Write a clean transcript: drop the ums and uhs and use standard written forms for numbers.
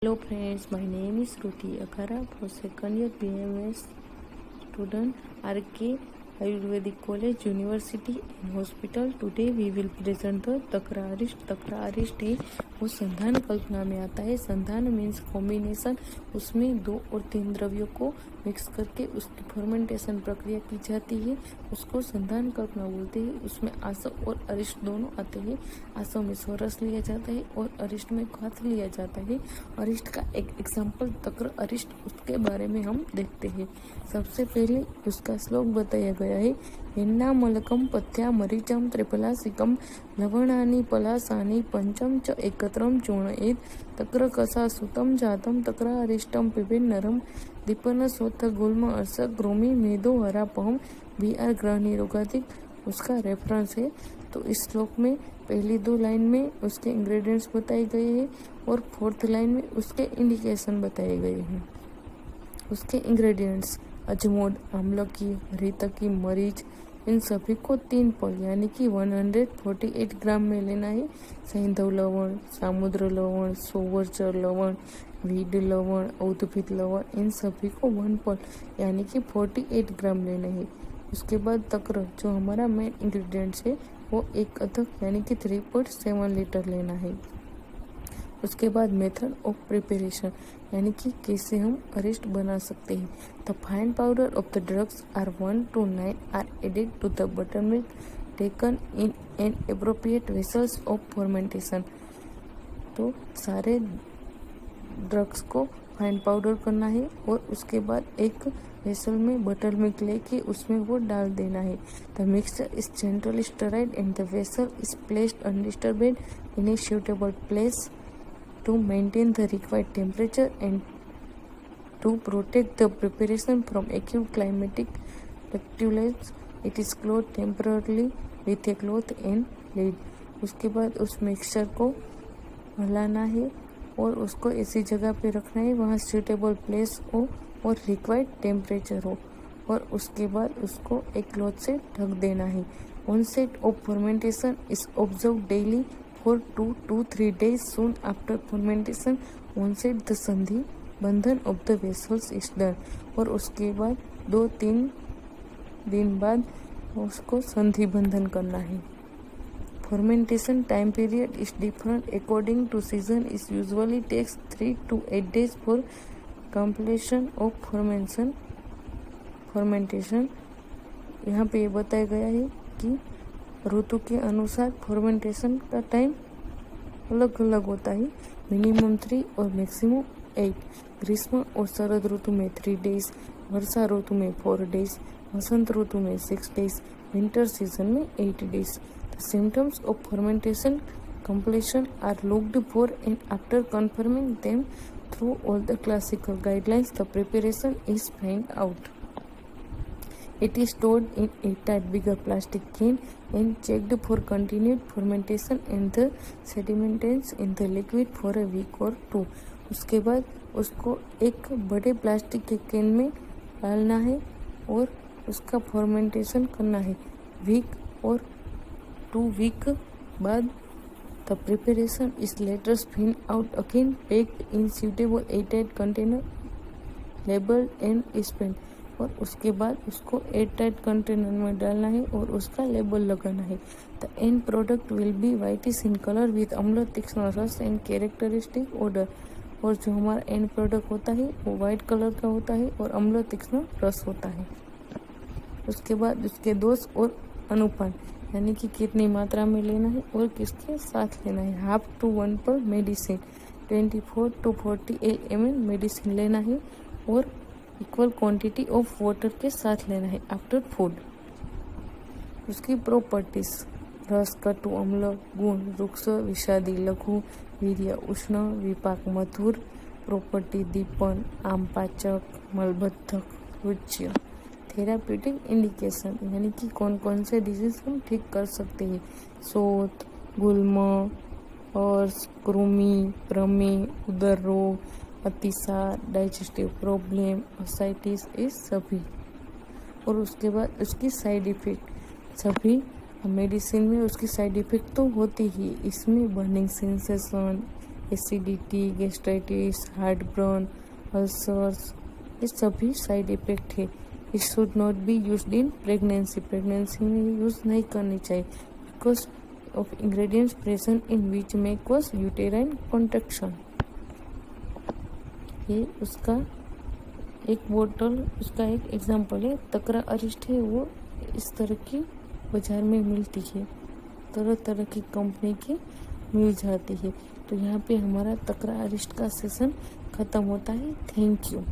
Hello friends, my name is Ruti Akhara for second year BMS student RK Ayurvedic College, University and Hospital. Today we will present the तक्र अरिष्ट. तक्र अरिष्ट है वो संधान कल्पना में आता है. संधान means combination, उसमें 2 और 3 द्रव्यों को मिक्स करके उसकी फर्मेंटेशन प्रक्रिया की जाती है, उसको संधान कल्पना बोलते हैं. उसमें आसव और अरिष्ट दोनों आते हैं. आसव में स्वरस लिया जाता है और अरिष्ट में खात लिया जाता है. अरिष्ट का एक एग्जाम्पल तक्र अरिष्ट, उसके बारे में हम देखते हैं. सबसे पहले उसका श्लोक बताया गया है. एन्नामलकम पथ्या मरीचम त्रिपलासिकम लवणानि पलासानि पंचम च एकत्रम चूर्णयेत् तक्र कसा सुतम जातम तक्र अरिष्टम पिबेन नरम दीपन स्वथ गुल्म अर्शक ग्रोमी मेदो हरापहम BR ग्रह निरोगाधिक उसका रेफरेंस है. तो इस श्लोक में पहली 2 लाइन में उसके इंग्रेडिएंट्स बताए गए हैं और 4th लाइन में उसके इंडिकेशन बताए गए हैं. उसके इंग्रेडिएंट्स अजमोद, आम्लकी, हरितकी, मरीच, इन सभी को 3 पल यानी कि 148 ग्राम में लेना है. सैंधव लवण, समुद्र लवण, सोवरचर लवण, वीड लवण, औद्भिद लवण, इन सभी को 1 पल यानी कि 48 ग्राम लेना है. उसके बाद तक्र जो हमारा मेन इंग्रेडिएंट्स है वो 1 अदरक यानी कि 3.7 लीटर लेना है. उसके बाद मेथड ऑफ प्रिपरेशन यानी कि कैसे हम अरिष्ट बना सकते हैं. The fine powder of the drugs are 1 to 9 are added to the butter milk taken in an appropriate vessels of fermentation. तो सारे ड्रग्स को फाइन पाउडर करना है और उसके बाद एक वेसल में बटर मिल्क लेके उसमें वो डाल देना है. The mixture is generally stirred and the vessel is placed undisturbed in a suitable place to maintain the required temperature and to protect the preparation from acute climatic fluctuations. It is clothed temporarily with a cloth and lid. उसके बाद उस mixture को हिलाना है और उसको ऐसी जगह पे रखना है वहाँ suitable place हो और required temperature हो और उसके बाद उसको एक क्लॉथ से ढक देना है. Onset of fermentation is observed daily for 2 to 3 days. Soon after fermentation, onset the संधि बंधन of the vessels is done. और उसके बाद 2-3 दिन बाद उसको संधि बंधन करना है. Fermentation time period is different according to season. It usually takes 3 to 8 days for completion of fermentation. यहाँ पे ये बताया गया है कि ऋतु के अनुसार फर्मेंटेशन का टाइम अलग अलग होता है. मिनिमम 3 और मैक्सिमम 8. ग्रीष्म और शरद ऋतु में 3 डेज, वर्षा ऋतु में 4 डेज, वसंत ऋतु में 6 डेज, विंटर सीजन में 8 days. The symptoms of fermentation completion are looked for and after confirming them through all the classical guidelines the preparation is found out. It is stored in airtight bigger plastic can and checked for continued fermentation and the sediments in the liquid for a week or 2. उसके बाद उसको एक बड़े plastic के can में डालना है और उसका फर्मेंटेशन करना है. वीक और 2 वीक बाद the preparation is later spun out again, packed in suitable airtight container, labeled and spent. और उसके बाद उसको एयरटाइट कंटेनर में डालना है और उसका लेबल लगाना है. The end product will be whitish in colour with अम्ल तीक्ष्ण रस एंड कैरेक्टरिस्टिक ऑर्डर. और जो हमारा एंड प्रोडक्ट होता है वो वाइट कलर का होता है और अम्ल तीक्ष्ण रस होता है. उसके बाद उसके डोज और अनुपान यानी कि कितनी मात्रा में लेना है और किसके साथ लेना है. 1/2 to 1 पर मेडिसिन, 24 to 40 ml मेडिसिन लेना है और इक्वल क्वांटिटी ऑफ वाटर के साथ लेना है आफ्टर फूड. उसकी प्रॉपर्टीज रस, कटु, अम्ल, गुण, रुक्ष, विषादी, लघु, वीर्य, उष्ण, विपाक, मधुर. प्रॉपर्टी दीपन, आमपाचक, मलबद्धक, रुच्य. थेराप्यूटिक इंडिकेशन यानी कि कौन कौन से डिजीज हम ठीक कर सकते हैं. शोथ, गुल्म, अर्श, कृमि, प्रमेह, उदर रोग, अतिसार, डाइजेस्टिव प्रॉब्लम, ओसाइटिस, ये सभी. और उसके बाद उसकी साइड इफेक्ट. सभी मेडिसिन में उसकी साइड इफेक्ट तो होती ही. इसमें burning sensation, acidity, gastritis, heart burn, ulcers, ये सभी साइड इफेक्ट है। It should not be used in pregnancy. Pregnancy में यूज़ नहीं करनी चाहिए because of ingredients present in which may cause uterine contraction. ये उसका एक बोतल, उसका एक एग्जाम्पल है। तकरा अरिस्ट है, वो इस तरह की बाजार में मिलती है, तरह तरह की कंपनी की मिल जाती है। तो यहाँ पे हमारा तकरा अरिस्ट का सेशन ख़त्म होता है। Thank you.